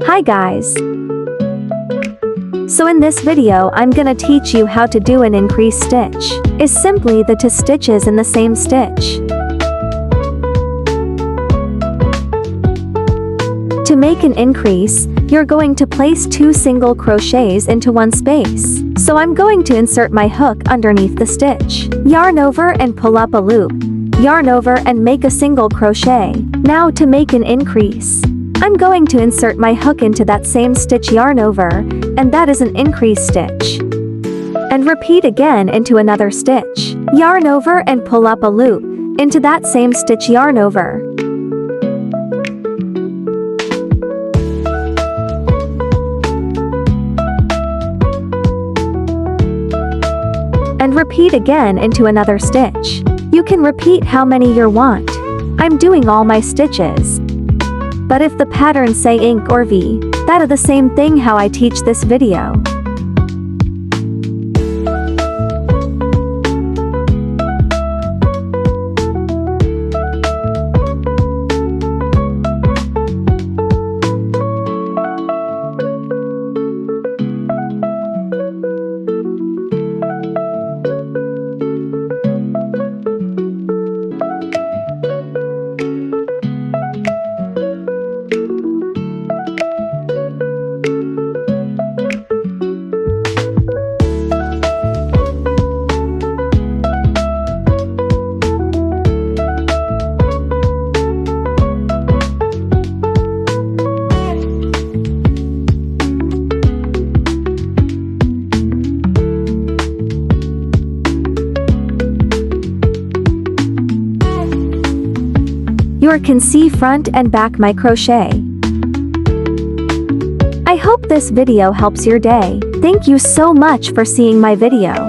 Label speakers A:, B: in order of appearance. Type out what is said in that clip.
A: Hi guys! So in this video I'm gonna teach you how to do an increase stitch. Is simply the two stitches in the same stitch. To make an increase, you're going to place 2 single crochets into one space. So I'm going to insert my hook underneath the stitch. Yarn over and pull up a loop. Yarn over and make a single crochet. Now to make an increase, I'm going to insert my hook into that same stitch, yarn over, and that is an increase stitch. And repeat again into another stitch. Yarn over and pull up a loop into that same stitch, yarn over. And repeat again into another stitch. You can repeat how many you want. I'm doing all my stitches. But if the pattern say ink or V, that are the same thing how I teach this video. You can see front and back my crochet. I hope this video helps your day. Thank you so much for seeing my video.